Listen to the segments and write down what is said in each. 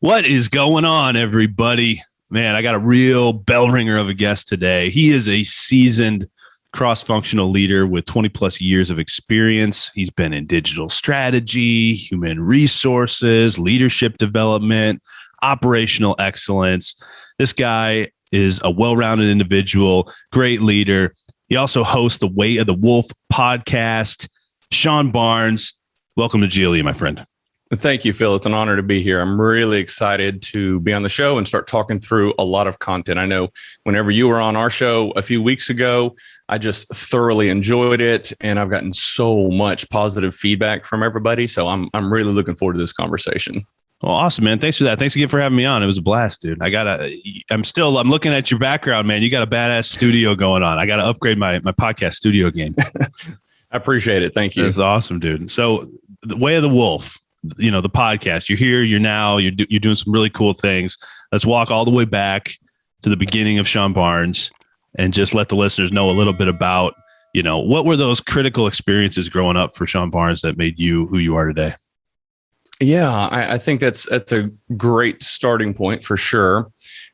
What is going on, everybody? Man, I got a real bell ringer of a guest today. He is a seasoned cross-functional leader with 20 plus years of experience. He's been in digital strategy, human resources, leadership development, operational excellence. This guy is a well-rounded individual, great leader. He also hosts the Way of the Wolf podcast. Sean Barnes, welcome to GLE, my friend. Thank you, Phil. It's an honor to be here. I'm really excited to be on the show and start talking through a lot of content. I know whenever you were on our show a few weeks ago, I just thoroughly enjoyed it, and I've gotten so much positive feedback from everybody. So I'm really looking forward to this conversation. Well, awesome, man. Thanks for that. Thanks again for having me on. It was a blast, dude. I'm looking at your background, man. You got a badass studio going on. I got to upgrade my podcast studio game. I appreciate it. Thank you. That's awesome, dude. So the Way of the Wolf, the podcast, you're here, you're doing some really cool things. Let's walk all the way back to the beginning of Sean Barnes and just let the listeners know a little bit about, what were those critical experiences growing up for Sean Barnes that made you who you are today? Yeah, I think that's a great starting point for sure.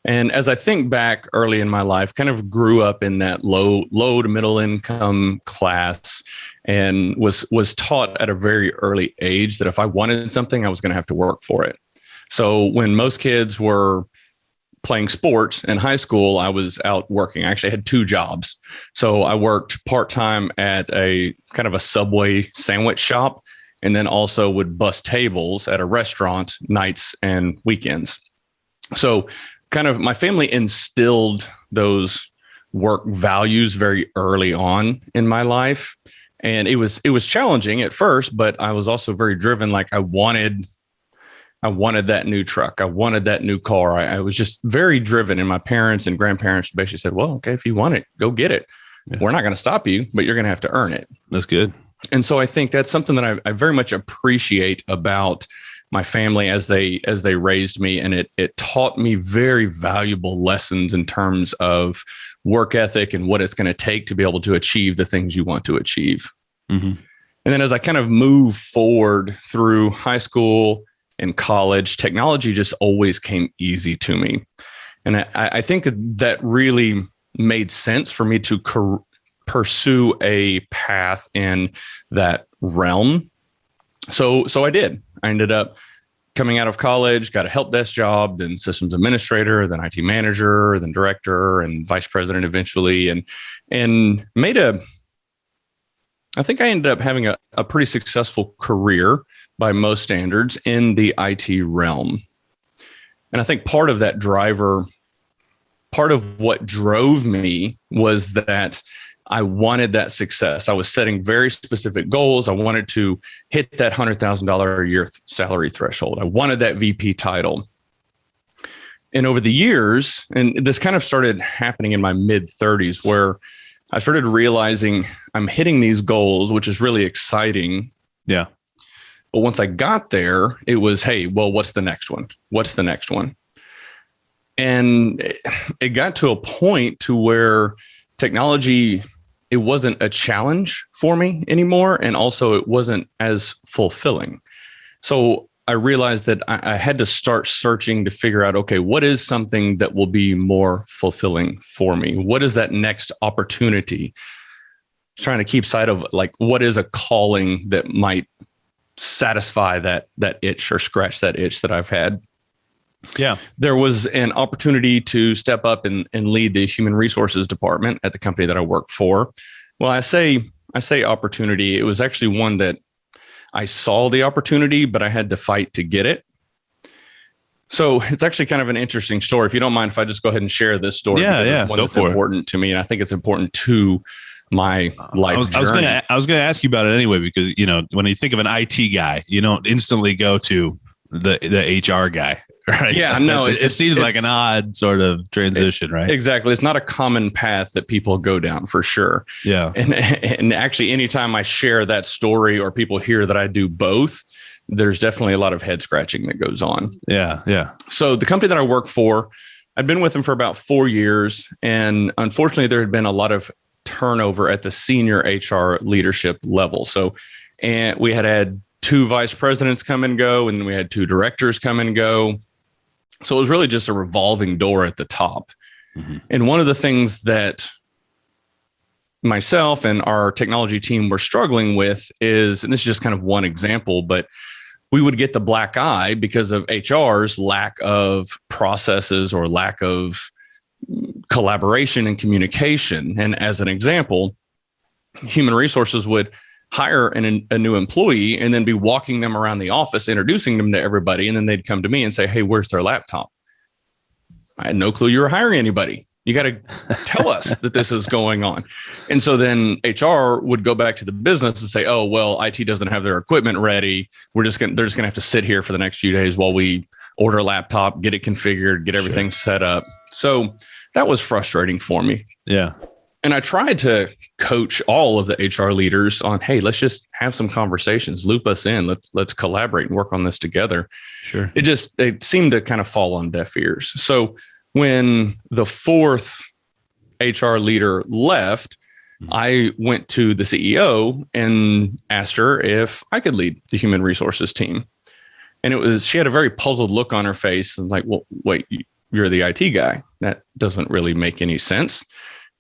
And as I think back early in my life, kind of grew up in that low to middle income class and was taught at a very early age that if I wanted something, I was going to have to work for it. So when most kids were playing sports in high school, I was out working. I actually had two jobs. So I worked part-time at a kind of a Subway sandwich shop, and then also would bus tables at a restaurant nights and weekends. So kind of my family instilled those work values very early on in my life. And it was challenging at first, but I was also very driven. Like I wanted that new truck. I wanted that new car. I was just very driven. And my parents and grandparents basically said, well, okay, if you want it, go get it. Yeah. We're not going to stop you, but you're going to have to earn it. That's good. And so I think that's something that I very much appreciate about my family as they raised me. And it taught me very valuable lessons in terms of work ethic and what it's going to take to be able to achieve the things you want to achieve. Mm-hmm. And then as I kind of move forward through high school and college, technology just always came easy to me. And I think that really made sense for me to pursue a path in that realm. So I did. I ended up coming out of college, got a help desk job, then systems administrator, then IT manager, then director and vice president eventually, and I think I ended up having a pretty successful career by most standards in the IT realm. And I think part of what drove me was that I wanted that success. I was setting very specific goals. I wanted to hit that $100,000 a year salary threshold. I wanted that VP title. And over the years, and this kind of started happening in my mid 30s, where I started realizing I'm hitting these goals, which is really exciting. Yeah. But once I got there, it was, hey, well, what's the next one? What's the next one? And it got to a point to where technology, it wasn't a challenge for me anymore. And also it wasn't as fulfilling. So I realized that I had to start searching to figure out, okay, what is something that will be more fulfilling for me? What is that next opportunity? Trying to keep sight of like, what is a calling that might satisfy that itch or scratch that itch that I've had. Yeah. There was an opportunity to step up and lead the human resources department at the company that I work for. Well, I say opportunity. It was actually one that I saw the opportunity, but I had to fight to get it. So it's actually kind of an interesting story. If you don't mind, if I just go ahead and share this story, because it's one that's important to me, and I think it's important to my life journey. I was gonna ask you about it anyway, because when you think of an IT guy, you don't instantly go to the HR guy, right? Yeah, no, it seems like an odd sort of transition, right? Exactly. It's not a common path that people go down, for sure. Yeah. And actually, anytime I share that story or people hear that I do both, there's definitely a lot of head scratching that goes on. Yeah. Yeah. So the company that I work for, I'd been with them for about 4 years. And unfortunately, there had been a lot of turnover at the senior HR leadership level. And we had 2 vice presidents come and go, and we had 2 directors come and go. So it was really just a revolving door at the top. Mm-hmm. And one of the things that myself and our technology team were struggling with is, and this is just kind of one example, but we would get the black eye because of HR's lack of processes or lack of collaboration and communication. And as an example, human resources would hire a new employee and then be walking them around the office, introducing them to everybody. And then they'd come to me and say, hey, where's their laptop? I had no clue you were hiring anybody. You got to tell us that this is going on. And so then HR would go back to the business and say, oh, well, IT doesn't have their equipment ready. They're just going to have to sit here for the next few days while we order a laptop, get it configured, get everything set up. So that was frustrating for me. Yeah. And I tried to coach all of the HR leaders on, hey, let's just have some conversations, loop us in, let's collaborate and work on this together. Sure. It seemed to kind of fall on deaf ears. So when the fourth HR leader left, I went to the CEO and asked her if I could lead the human resources team. And she had a very puzzled look on her face and like, well, wait, you're the IT guy. That doesn't really make any sense.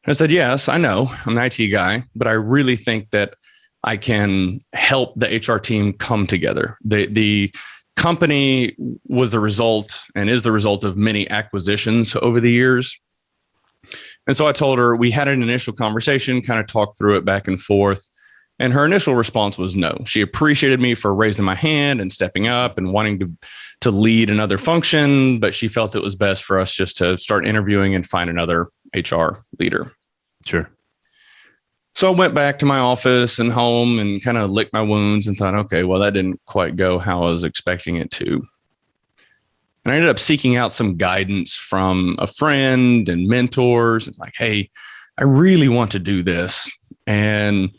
I said, yes, I know I'm the IT guy, but I really think that I can help the HR team come together. The company was the result and is the result of many acquisitions over the years. And so I told her, we had an initial conversation, kind of talked through it back and forth. And her initial response was no. She appreciated me for raising my hand and stepping up and wanting to lead another function, but she felt it was best for us just to start interviewing and find another HR leader. Sure. So I went back to my office and home and kind of licked my wounds and thought, okay, well, that didn't quite go how I was expecting it to. And I ended up seeking out some guidance from a friend and mentors and like, hey, I really want to do this. And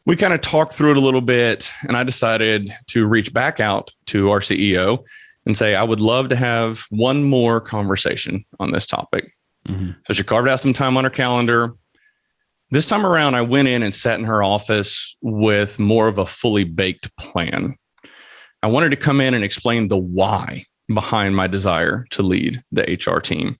we kind of talked through it a little bit. And I decided to reach back out to our CEO and say, I would love to have one more conversation on this topic. Mm-hmm. So she carved out some time on her calendar. This time around, I went in and sat in her office with more of a fully baked plan. I wanted to come in and explain the why behind my desire to lead the HR team.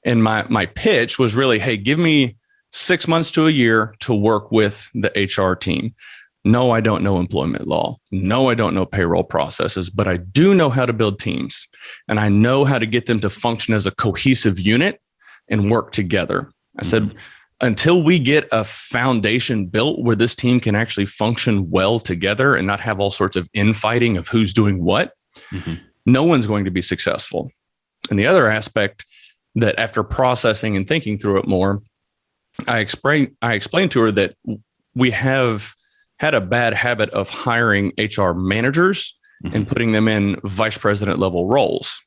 And my pitch was really, hey, give me 6 months to a year to work with the HR team. No, I don't know employment law. No, I don't know payroll processes, but I do know how to build teams. And I know how to get them to function as a cohesive unit and work together. I said, until we get a foundation built where this team can actually function well together and not have all sorts of infighting of who's doing what, no one's going to be successful. And the other aspect that after processing and thinking through it more, I explained to her that we have had a bad habit of hiring HR managers and putting them in vice president level roles.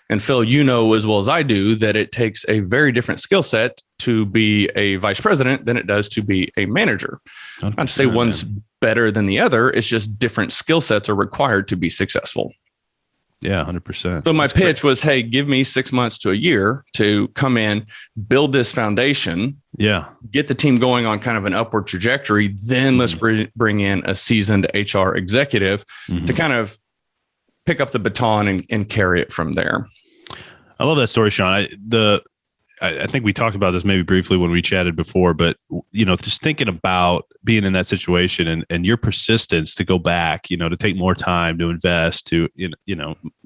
And Phil, you know as well as I do that it takes a very different skill set to be a vice president than it does to be a manager. Not to say one's better than the other. It's just different skill sets are required to be successful. Yeah, 100%. So my pitch was, hey, give me 6 months to a year to come in, build this foundation. Yeah. Get the team going on kind of an upward trajectory. Then let's bring in a seasoned HR executive to kind of pick up the baton and carry it from there. I love that story, Sean. I think we talked about this maybe briefly when we chatted before, but just thinking about being in that situation and your persistence to go back, to take more time, to invest, to,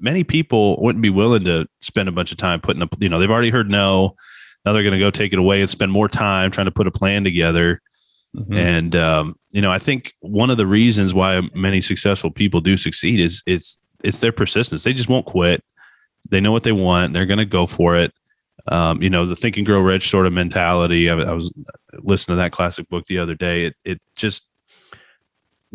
many people wouldn't be willing to spend a bunch of time putting up, they've already heard no, now they're going to go take it away and spend more time trying to put a plan together. And, I think one of the reasons why many successful people do succeed is it's their persistence. They just won't quit. They know what they want. They're going to go for it. The Think and Grow Rich sort of mentality. I was listening to that classic book the other day. It just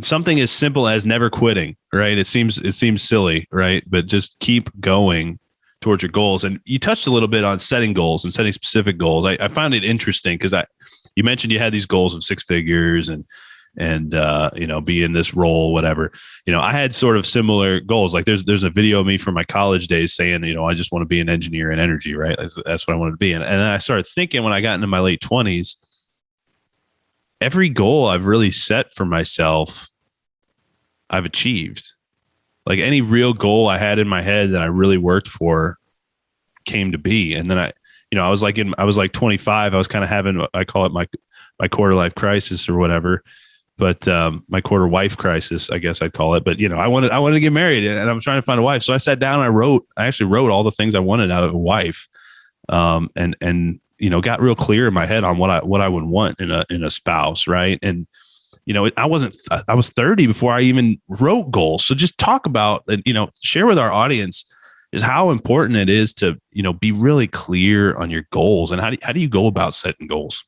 something as simple as never quitting, right? It seems silly, right? But just keep going towards your goals. And you touched a little bit on setting goals and setting specific goals. I found it interesting because you mentioned you had these goals of 6 figures and be in this role, whatever. I had sort of similar goals. Like there's a video of me from my college days saying, I just want to be an engineer in energy, right? That's what I wanted to be. And then I started thinking when I got into my late 20s, every goal I've really set for myself, I've achieved. Like any real goal I had in my head that I really worked for, came to be. And then I was like 25. I was kind of having, I call it my quarter life crisis or whatever, but my quarter wife crisis, I guess I'd call it. But I wanted to get married, and I'm trying to find a wife. So I sat down and I actually wrote all the things I wanted out of a wife, and got real clear in my head on what I would want in a spouse, right? And I was 30 before I even wrote goals. So just talk about and share with our audience is how important it is to be really clear on your goals, and how do you go about setting goals?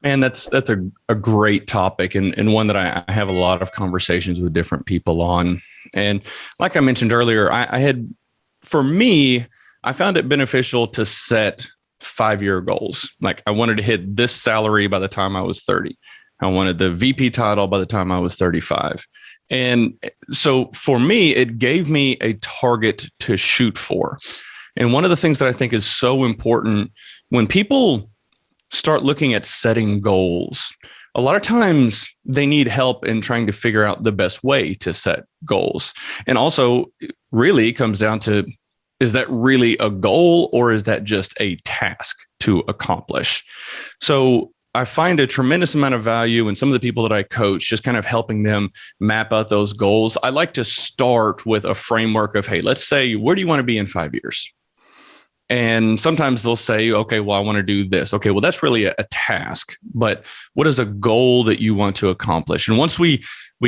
Man, that's a great topic, and one that I have a lot of conversations with different people on. And like I mentioned earlier, I found it beneficial to set 5-year goals. Like I wanted to hit this salary by the time I was 30. I wanted the VP title by the time I was 35. And so for me, it gave me a target to shoot for. And one of the things that I think is so important when people start looking at setting goals, a lot of times they need help in trying to figure out the best way to set goals. And also really it comes down to, is that really a goal or is that just a task to accomplish? So I find a tremendous amount of value in some of the people that I coach, just kind of helping them map out those goals. I like to start with a framework of, hey, let's say, where do you want to be in 5 years? And sometimes they'll say, okay, well, I want to do this. Okay, well, that's really a task, but what is a goal that you want to accomplish? And once we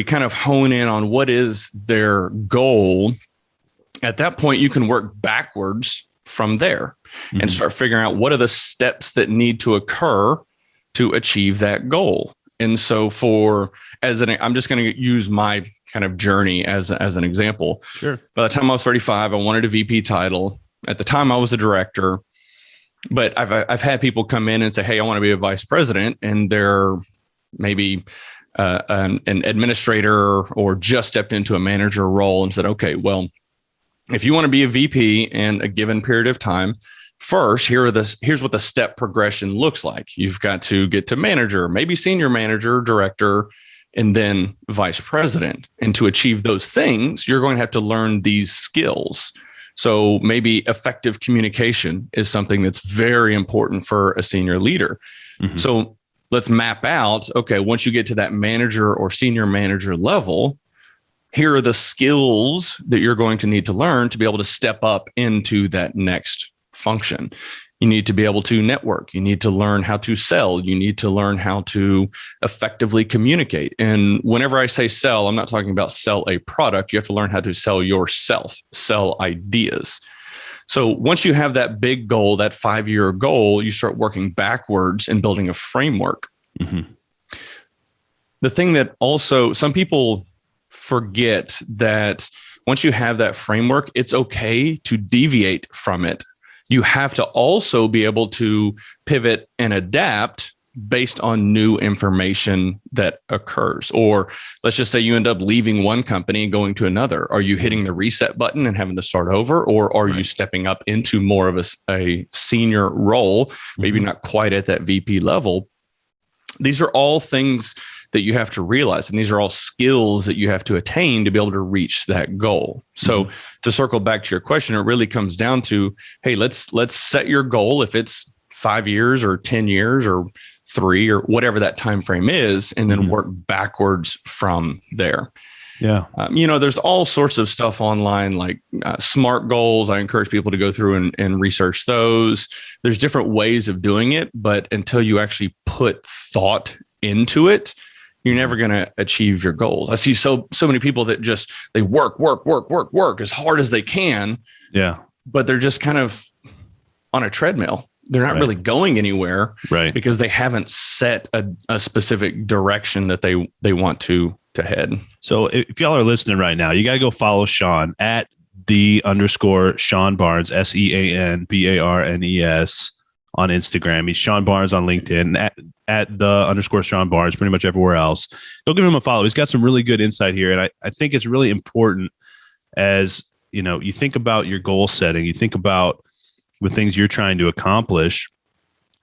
kind of hone in on what is their goal, at that point, you can work backwards from there and start figuring out what are the steps that need to occur to achieve that goal. And so I'm just going to use my kind of journey as an example. Sure. By the time I was 35, I wanted a VP title. At the time I was a director, but I've had people come in and say, hey, I want to be a vice president. And they're maybe an administrator or just stepped into a manager role and said, okay, well, if you want to be a VP in a given period of time, first, here's what the step progression looks like. You've got to get to manager, maybe senior manager, director, and then vice president. And to achieve those things, you're going to have to learn these skills. So maybe effective communication is something that's very important for a senior leader. Mm-hmm. So let's map out, okay, once you get to that manager or senior manager level, here are the skills that you're going to need to learn to be able to step up into that next function. You need to be able to network. You need to learn how to sell. You need to learn how to effectively communicate. And whenever I say sell, I'm not talking about sell a product. You have to learn how to sell yourself, sell ideas. So once you have that big goal, that 5-year goal, you start working backwards and building a framework. Mm-hmm. The thing that also some people forget that once you have that framework, it's okay to deviate from it. You have to also be able to pivot and adapt based on new information that occurs. Or let's just say you end up leaving one company and going to another. Are you hitting the reset button and having to start over? Or are you stepping up into more of a senior role, maybe not quite at that VP level? These are all things that you have to realize. And these are all skills that you have to attain to be able to reach that goal. So to circle back to your question, it really comes down to, hey, let's set your goal. If it's 5 years or 10 years or 3 or whatever that time frame is, and then work backwards from there. Yeah. There's all sorts of stuff online, like SMART goals. I encourage people to go through and research those. There's different ways of doing it, but until you actually put thought into it, you're never going to achieve your goals. I see so many people that just, they work as hard as they can. Yeah. But they're just kind of on a treadmill. They're not really going anywhere, right? Because they haven't set a specific direction that they want to head. So if y'all are listening right now, you got to go follow Sean at _Sean Barnes, SEANBARNES on Instagram. He's Sean Barnes on LinkedIn, at _Sean Barnes, pretty much everywhere else. Go give him a follow. He's got some really good insight here. And I think it's really important as, you think about your goal setting, you think about the things you're trying to accomplish,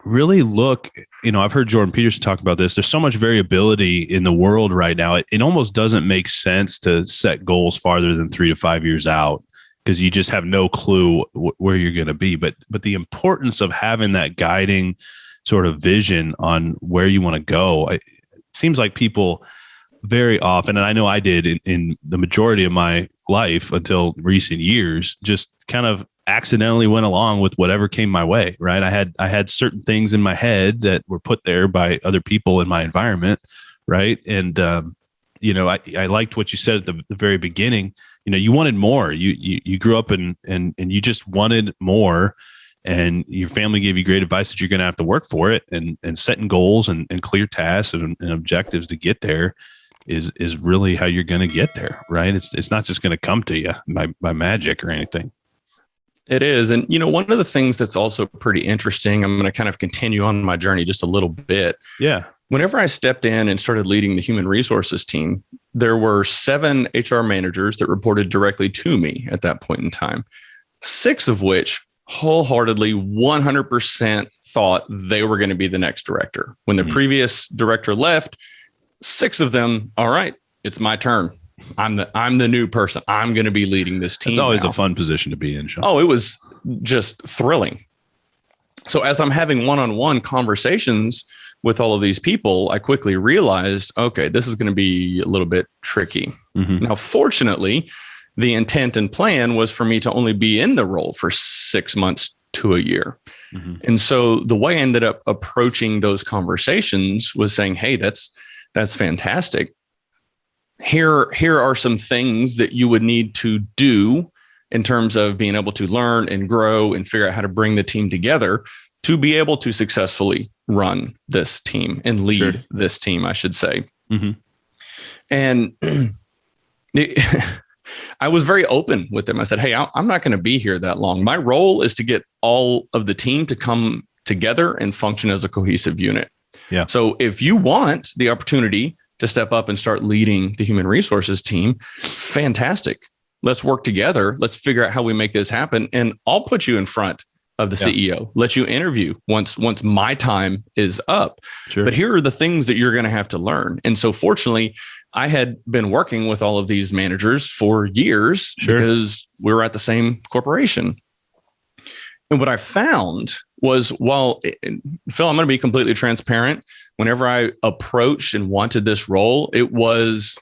really look, I've heard Jordan Peterson talk about this. There's so much variability in the world right now. It almost doesn't make sense to set goals farther than 3 to 5 years out. because you just have no clue where you're going to be. But the importance of having that guiding sort of vision on where you want to go, it seems like people very often, and I know I did in the majority of my life until recent years, just kind of accidentally went along with whatever came my way, right? I had certain things in my head that were put there by other people in my environment, right? And I liked what you said at the very beginning. You wanted more. You grew up and you just wanted more, and your family gave you great advice that you're going to have to work for it, and setting goals and clear tasks and objectives to get there is really how you're going to get there, right? It's not just going to come to you by magic or anything. It is. And, one of the things that's also pretty interesting, I'm going to kind of continue on my journey just a little bit. Yeah. Whenever I stepped in and started leading the human resources team, there were 7 HR managers that reported directly to me at that point in time, 6 of which wholeheartedly 100% thought they were going to be the next director. When the previous director left, 6 of them, all right, it's my turn. I'm the new person. I'm going to be leading this team. It's always now. a fun position to be in, Sean. Oh, it was just thrilling. So as I'm having one-on-one conversations with all of these people, I quickly realized, okay, this is going to be a little bit tricky. Now, fortunately, the intent and plan was for me to only be in the role for 6 months to a year. And so the way I ended up approaching those conversations was saying, hey, that's fantastic. Here are some things that you would need to do in terms of being able to learn and grow and figure out how to bring the team together to be able to successfully run this team and lead this team, I should say. And I was very open with them. I said, hey, I'm not going to be here that long. My role is to get all of the team to come together and function as a cohesive unit. Yeah. So if you want the opportunity to step up and start leading the human resources team, fantastic. Let's work together. Let's figure out how we make this happen. And I'll put you in front of the CEO, let you interview once my time is up. But here are the things that you're going to have to learn. And so fortunately, I had been working with all of these managers for years because we were at the same corporation. And what I found was, Phil, I'm going to be completely transparent. Whenever I approached and wanted this role, it was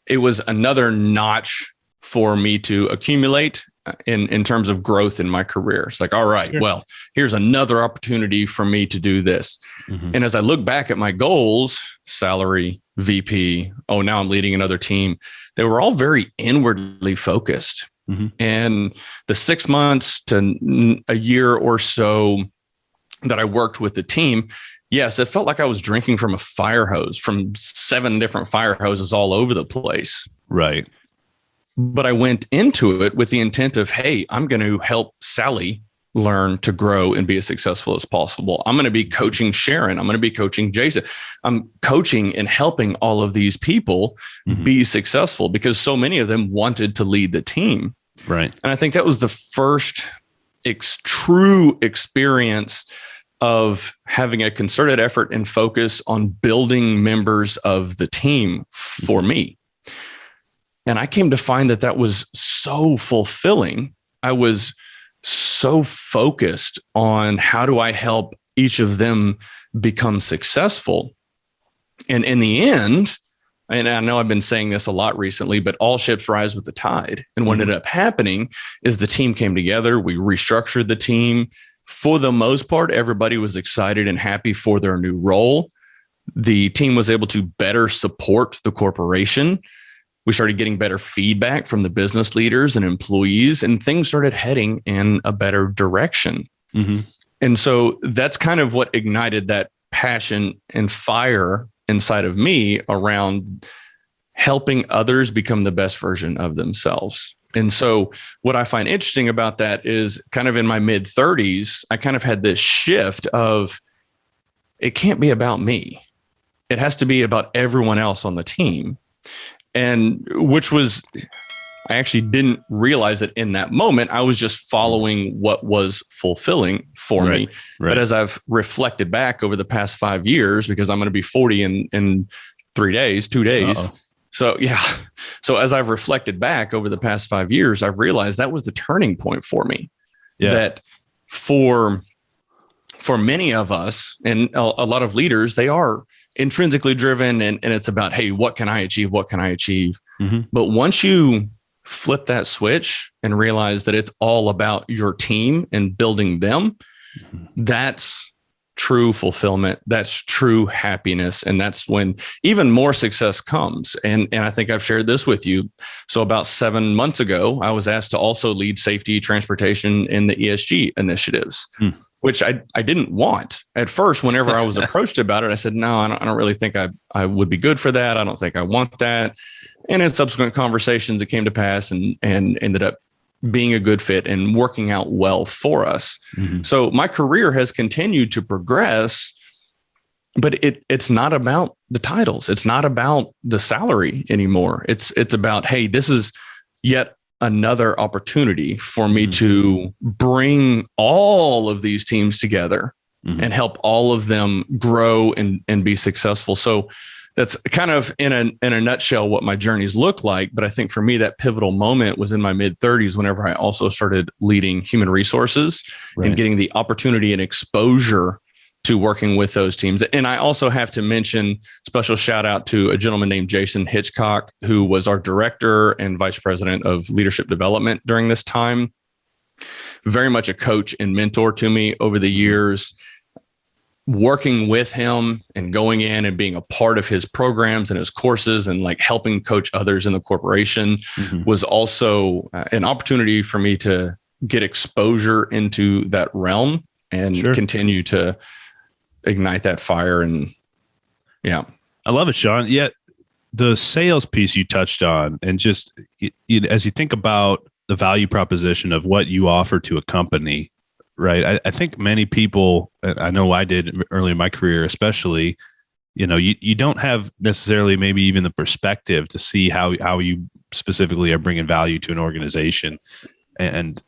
another notch for me to accumulate in terms of growth in my career. It's like, all right, well, here's another opportunity for me to do this. And as I look back at my goals, salary, VP, now I'm leading another team, they were all very inwardly focused. And the 6 months to a year or so that I worked with the team, yes, it felt like I was drinking from a fire hose, from 7 different fire hoses all over the place. Right. But I went into it with the intent of, hey, I'm going to help Sally learn to grow and be as successful as possible. I'm going to be coaching Sharon. I'm going to be coaching Jason. I'm coaching and helping all of these people be successful because so many of them wanted to lead the team. Right. And I think that was the first true experience of having a concerted effort and focus on building members of the team for me. And I came to find that was so fulfilling. I was so focused on how do I help each of them become successful. And in the end, and I know I've been saying this a lot recently, but all ships rise with the tide. And what ended up happening is the team came together. We restructured the team. For the most part, everybody was excited and happy for their new role. The team was able to better support the corporation. We started getting better feedback from the business leaders and employees, and things started heading in a better direction. And so that's kind of what ignited that passion and fire inside of me around helping others become the best version of themselves. And so what I find interesting about that is kind of in my mid 30s, I kind of had this shift of it can't be about me. It has to be about everyone else on the team. And which was, I actually didn't realize that in that moment, I was just following what was fulfilling for me. But as I've reflected back over the past 5 years, because I'm going to be 40 in 2 days, So, yeah. So as I've reflected back over the past 5 years, I've realized that was the turning point for me. Yeah. That for many of us and a lot of leaders, they are intrinsically driven and it's about, hey, what can I achieve? What can I achieve? Mm-hmm. But once you flip that switch and realize that it's all about your team and building them, that's true fulfillment. That's true happiness. And that's when even more success comes. And I think I've shared this with you. So about 7 months ago, I was asked to also lead safety transportation in the ESG initiatives, which I didn't want at first. Whenever I was approached about it, I said, no, I don't really think I would be good for that. I don't think I want that. And in subsequent conversations, it came to pass and ended up being a good fit and working out well for us. Mm-hmm. So my career has continued to progress, but it's not about the titles. It's not about the salary anymore. It's about, hey, this is yet another opportunity for me to bring all of these teams together and help all of them grow and be successful. So that's kind of in a nutshell what my journeys look like. But I think for me, that pivotal moment was in my mid-30s, whenever I also started leading human resources and getting the opportunity and exposure to working with those teams. And I also have to mention special shout out to a gentleman named Jason Hitchcock, who was our director and vice president of leadership development during this time. Very much a coach and mentor to me over the years. Working with him and going in and being a part of his programs and his courses and like helping coach others in the corporation was also an opportunity for me to get exposure into that realm and continue to ignite that fire. And yeah, I love it, Sean. Yet the sales piece you touched on, and just as you think about the value proposition of what you offer to a company, right? I think many people, I know I did early in my career, especially, you don't have necessarily maybe even the perspective to see how you specifically are bringing value to an organization. And,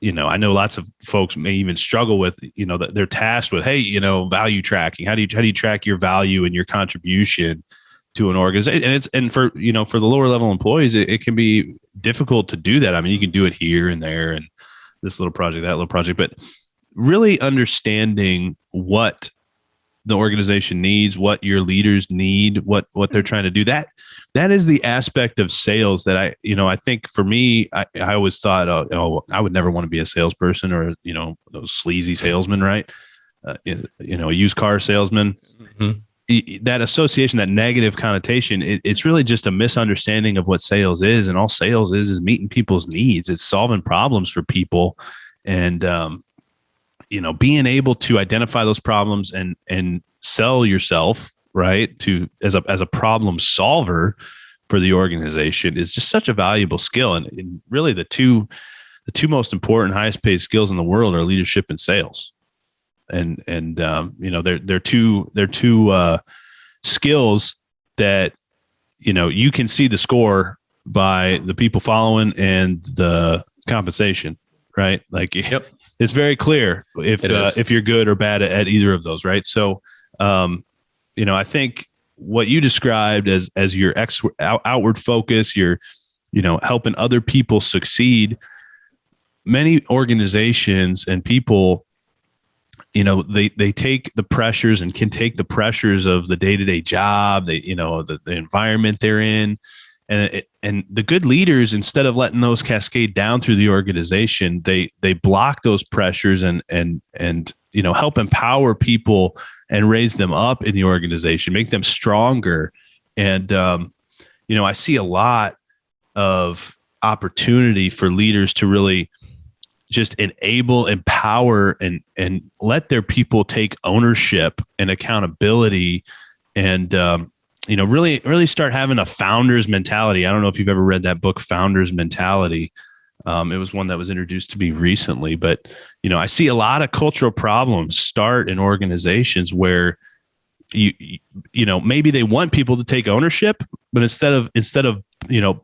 I know lots of folks may even struggle with, that they're tasked with, hey, value tracking. How do you track your value and your contribution to an organization? And for the lower level employees, it can be difficult to do that. I mean, you can do it here and there and this little project, that little project, but really understanding what the organization needs, what your leaders need, what they're trying to do. That is the aspect of sales that I think for me, I always thought, I would never want to be a salesperson or, those sleazy salesmen, right? A used car salesman. Mm-hmm. That association, that negative connotation, it's really just a misunderstanding of what sales is. And all sales is meeting people's needs. It's solving problems for people. And, being able to identify those problems and sell yourself, right, as a problem solver for the organization is just such a valuable skill. And really the two most important, highest paid skills in the world are leadership and sales. And they're two skills that, you can see the score by the people following and the compensation, right? Like, yep. It's very clear if you're good or bad at either of those, right? So, I think what you described as your outward focus, your, helping other people succeed. Many organizations and people, they take the pressures and can take the pressures of the day-to-day job, the environment they're in. And the good leaders, instead of letting those cascade down through the organization, they block those pressures and help empower people and raise them up in the organization, make them stronger. And I see a lot of opportunity for leaders to really just enable, empower, and let their people take ownership and accountability and really start having a founder's mentality. I don't know if you've ever read that book, Founder's Mentality. It was one that was introduced to me recently, but, I see a lot of cultural problems start in organizations where maybe they want people to take ownership, but instead of,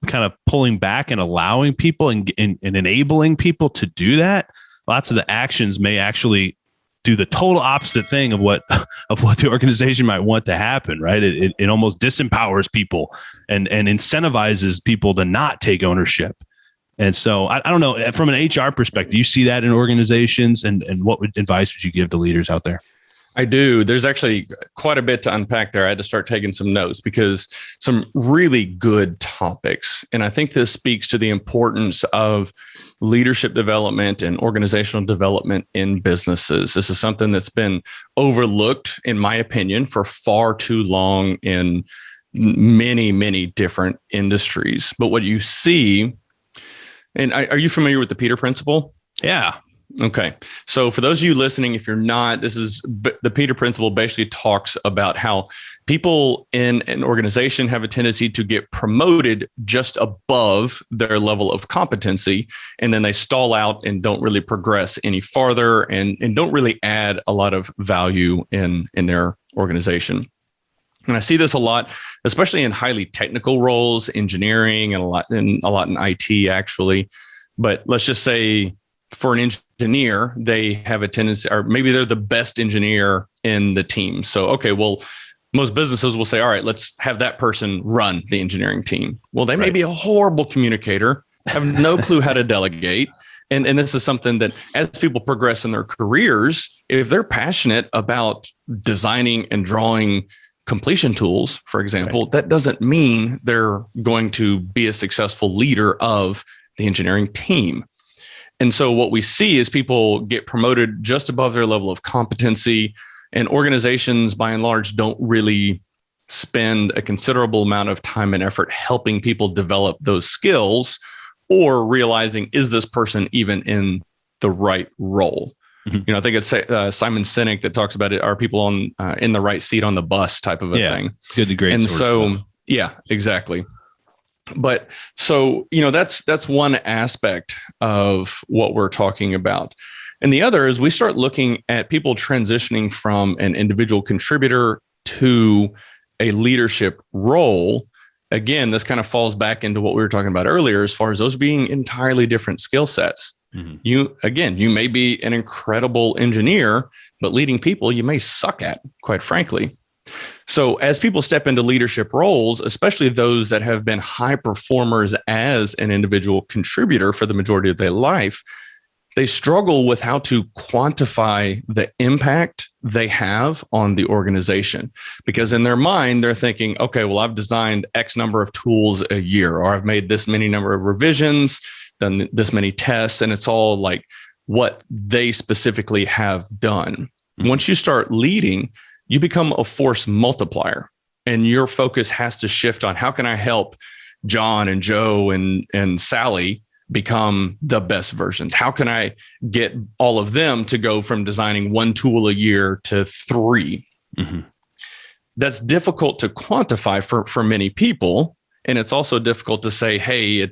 kind of pulling back and allowing people and enabling people to do that, lots of the actions may actually do the total opposite thing of what the organization might want to happen, right? It almost disempowers people and incentivizes people to not take ownership. And so I don't know, from an HR perspective, do you see that in organizations, and what advice would you give to leaders out there? I do. There's actually quite a bit to unpack there. I had to start taking some notes because some really good topics. And I think this speaks to the importance of leadership development and organizational development in businesses. This is something that's been overlooked, in my opinion, for far too long in many, many different industries. But what you see, and are you familiar with the Peter Principle? Yeah. Okay. So for those of you listening, if you're not, this is the Peter Principle basically talks about how people in an organization have a tendency to get promoted just above their level of competency, and then they stall out and don't really progress any farther and don't really add a lot of value in their organization. And I see this a lot, especially in highly technical roles, engineering, and a lot in IT actually. But let's just say, for an engineer, they have a tendency, or maybe they're the best engineer in the team. So, okay, well, most businesses will say, all right, let's have that person run the engineering team. Well, they may be a horrible communicator, have no clue how to delegate. And this is something that as people progress in their careers, if they're passionate about designing and drawing completion tools, for example, that doesn't mean they're going to be a successful leader of the engineering team. And so what we see is people get promoted just above their level of competency, and organizations by and large don't really spend a considerable amount of time and effort helping people develop those skills or realizing, is this person even in the right role? Mm-hmm. You know, I think it's Simon Sinek that talks about it. Are people on in the right seat on the bus type of a thing? Good to great. And so, yeah, exactly. But so, you know, that's one aspect of what we're talking about. And the other is we start looking at people transitioning from an individual contributor to a leadership role. Again, this kind of falls back into what we were talking about earlier, as far as those being entirely different skill sets. Mm-hmm. You may be an incredible engineer, but leading people you may suck at, quite frankly. So as people step into leadership roles, especially those that have been high performers as an individual contributor for the majority of their life, they struggle with how to quantify the impact they have on the organization. Because in their mind, they're thinking, okay, well, I've designed X number of tools a year, or I've made this many number of revisions, done this many tests, and it's all like what they specifically have done. Mm-hmm. Once you start leading, you become a force multiplier, and your focus has to shift on how can I help John and Joe and Sally become the best versions? How can I get all of them to go from designing one tool a year to 3? Mm-hmm. That's difficult to quantify for many people. And it's also difficult to say, hey,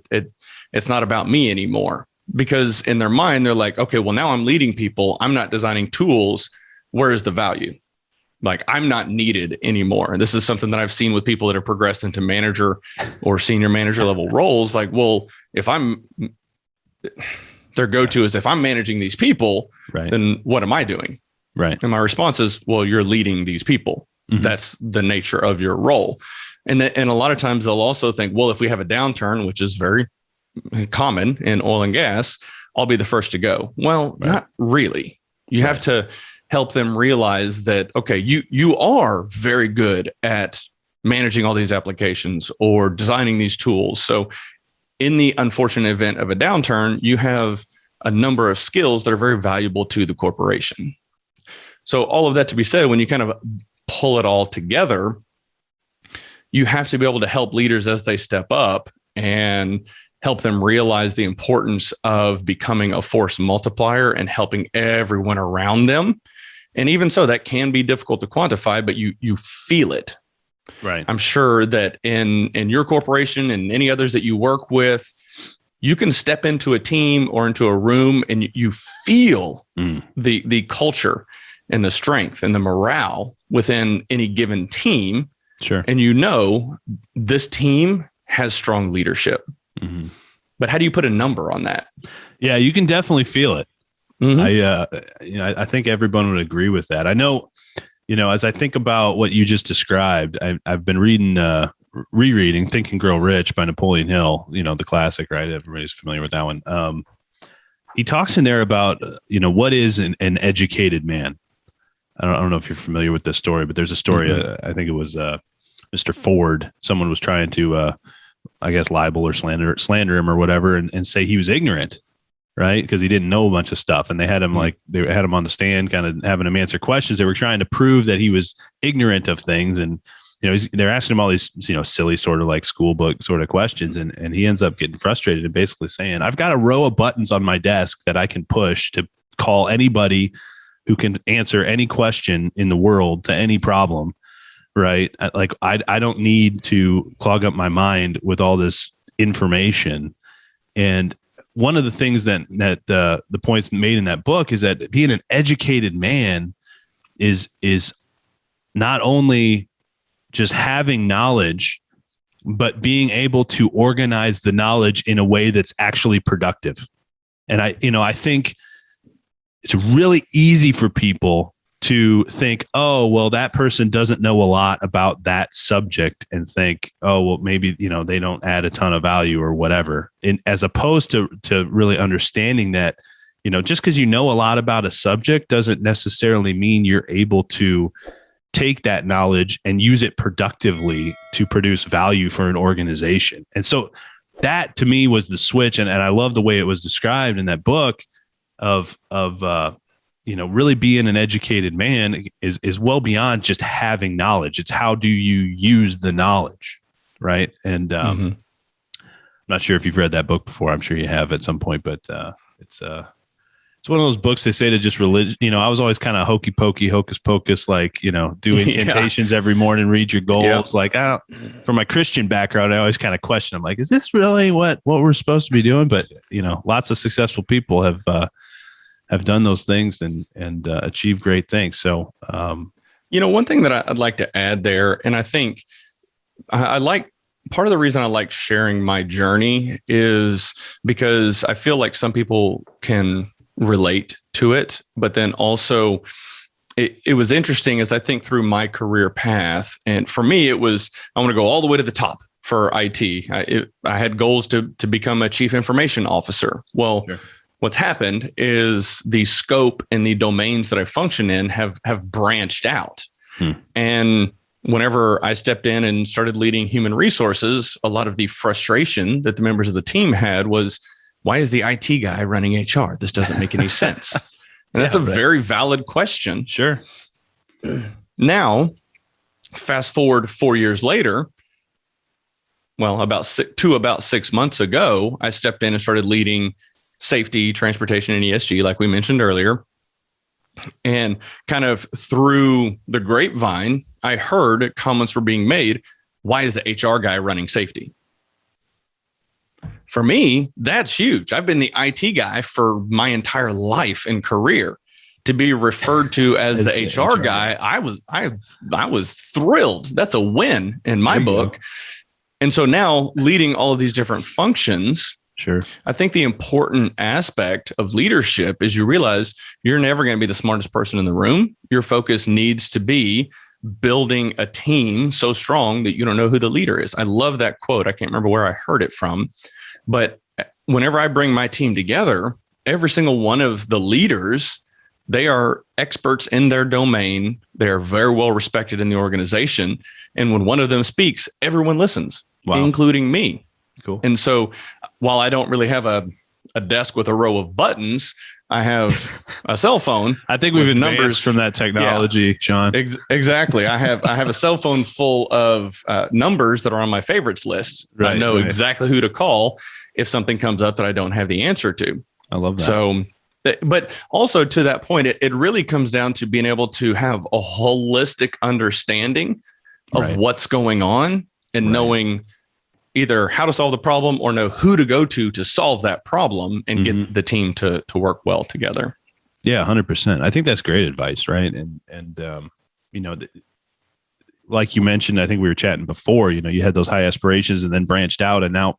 it's not about me anymore, because in their mind, they're like, okay, well, now I'm leading people. I'm not designing tools. Where is the value? Like, I'm not needed anymore. And this is something that I've seen with people that have progressed into manager or senior manager level roles. Like, well, if their go-to is if I'm managing these people, then what am I doing? Right. And my response is, well, you're leading these people. Mm-hmm. That's the nature of your role. And a lot of times they'll also think, well, if we have a downturn, which is very common in oil and gas, I'll be the first to go. Well, not really. You have to help them realize that, okay, you are very good at managing all these applications or designing these tools. So in the unfortunate event of a downturn, you have a number of skills that are very valuable to the corporation. So all of that to be said, when you kind of pull it all together, you have to be able to help leaders as they step up and help them realize the importance of becoming a force multiplier and helping everyone around them. And even so, that can be difficult to quantify, but you feel it. Right. I'm sure that in your corporation and any others that you work with, you can step into a team or into a room and you feel the culture and the strength and the morale within any given team. Sure. And you know this team has strong leadership. Mm-hmm. But how do you put a number on that? Yeah, you can definitely feel it. Mhm. I think everyone would agree with that. I know, as I think about what you just described, I've been rereading Think and Grow Rich by Napoleon Hill, the classic, right? Everybody's familiar with that one. He talks in there about, what is an educated man. I don't know if you're familiar with this story, but there's a story. I think it was Mr. Ford. Someone was trying to, I guess, libel or slander him or whatever, and say he was ignorant, right? Because he didn't know a bunch of stuff, and they had him on the stand, kind of having him answer questions. They were trying to prove that he was ignorant of things, and they're asking him all these silly sort of like school book sort of questions, and he ends up getting frustrated and basically saying, "I've got a row of buttons on my desk that I can push to call anybody who can answer any question in the world to any problem." Right. Like I don't need to clog up my mind with all this information. And one of the things that the points made in that book is that being an educated man is not only just having knowledge, but being able to organize the knowledge in a way that's actually productive. And I think it's really easy for people to think, oh, well, that person doesn't know a lot about that subject, and think, oh, well, maybe, they don't add a ton of value or whatever. And as opposed to really understanding that, just because you know a lot about a subject doesn't necessarily mean you're able to take that knowledge and use it productively to produce value for an organization. And so that to me was the switch. And I love the way it was described in that book of really being an educated man is well beyond just having knowledge. It's how do you use the knowledge, right? And I'm not sure if you've read that book before. I'm sure you have at some point, but it's one of those books they say to just religion. I was always kind of hokey pokey, hocus pocus, like, do incantations every morning, read your goals. Like, from my Christian background, I always kind of question. I'm like, is this really what we're supposed to be doing? But, lots of successful people have done those things and achieved great things. So, one thing that I'd like to add there, and I think I like part of the reason I like sharing my journey is because I feel like some people can relate to it, but then also it was interesting as I think through my career path. And for me, it was, I want to go all the way to the top for IT. I had goals to become a chief information officer. Well, sure. What's happened is the scope and the domains that I function in have branched out. And whenever I stepped in and started leading human resources, a lot of the frustration that the members of the team had was, why is the IT guy running HR? This doesn't make any sense. And that's a very valid question. Sure. Now, fast forward 4 years later, well, about 6 months ago, I stepped in and started leading safety, transportation, and ESG, like we mentioned earlier. And kind of through the grapevine, I heard comments were being made. Why is the HR guy running safety? For me, that's huge. I've been the IT guy for my entire life and career. To be referred to as the HR guy, I was thrilled. That's a win in my book. Go. And so now leading all of these different functions, sure. I think the important aspect of leadership is you realize you're never going to be the smartest person in the room. Your focus needs to be building a team so strong that you don't know who the leader is. I love that quote. I can't remember where I heard it from, but whenever I bring my team together, every single one of the leaders, they are experts in their domain. They are very well respected in the organization. And when one of them speaks, everyone listens, including me. Cool. And so while I don't really have a desk with a row of buttons, I have a cell phone. I think we've advanced numbers from that technology, Sean. Exactly. I have a cell phone full of numbers that are on my favorites list. Right, I know exactly who to call if something comes up that I don't have the answer to. I love that. So, but also to that point, it really comes down to being able to have a holistic understanding of what's going on and knowing either how to solve the problem or know who to go to solve that problem and get the team to work well together. Yeah, 100%. I think that's great advice. Right. And like you mentioned, I think we were chatting before, you had those high aspirations and then branched out, and now,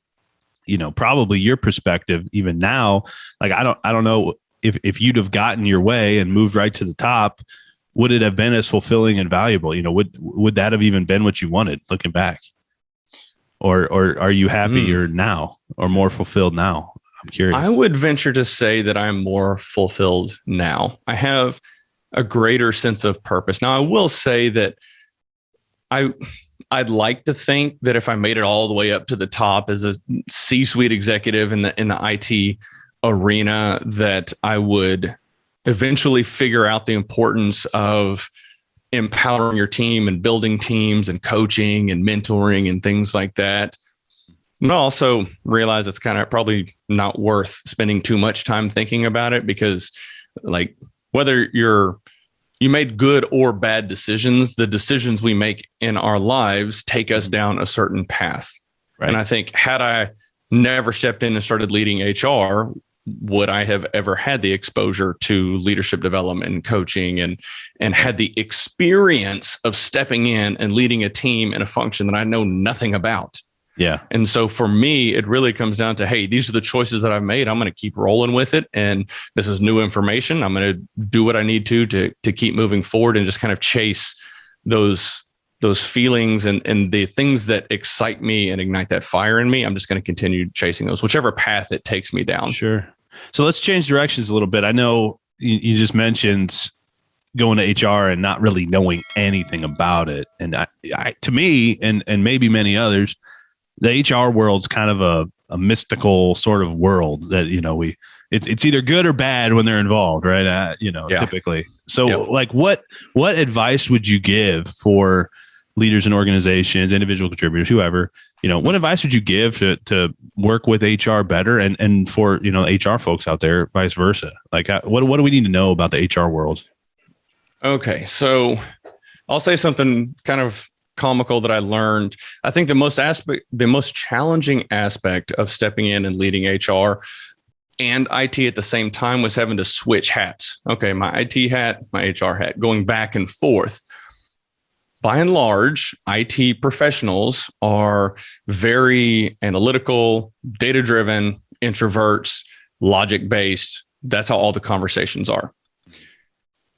probably your perspective even now, like, I don't know if you'd have gotten your way and moved right to the top, would it have been as fulfilling and valuable? Would that have even been what you wanted looking back? Or are you happier now or more fulfilled now? I'm curious. I would venture to say that I'm more fulfilled now. I have a greater sense of purpose. Now, I will say that I'd like to think that if I made it all the way up to the top as a C-suite executive in the IT arena, that I would eventually figure out the importance of empowering your team and building teams and coaching and mentoring and things like that. And I also realize it's kind of probably not worth spending too much time thinking about it, because like whether you made good or bad decisions, the decisions we make in our lives take us down a certain path. Right. And I think had I never stepped in and started leading HR, would I have ever had the exposure to leadership development and coaching and had the experience of stepping in and leading a team in a function that I know nothing about? Yeah. And so for me, it really comes down to, hey, these are the choices that I've made. I'm going to keep rolling with it. And this is new information. I'm going to do what I need to keep moving forward and just kind of chase those feelings and the things that excite me and ignite that fire in me. I'm just going to continue chasing those, whichever path it takes me down. Sure. So let's change directions a little bit. I know you just mentioned going to HR and not really knowing anything about it. And I to me, and maybe many others, the HR world's kind of a mystical sort of world that, it's either good or bad when they're involved, right? Typically. So like what advice would you give for leaders and organizations, individual contributors, whoever, what advice would you give to work with HR better and for, HR folks out there, vice versa? Like what do we need to know about the HR world? Okay. So I'll say something kind of comical that I learned. I think the most challenging aspect of stepping in and leading HR and IT at the same time was having to switch hats. Okay, my IT hat, my HR hat, going back and forth. By and large, IT professionals are very analytical, data-driven, introverts, logic-based. That's how all the conversations are.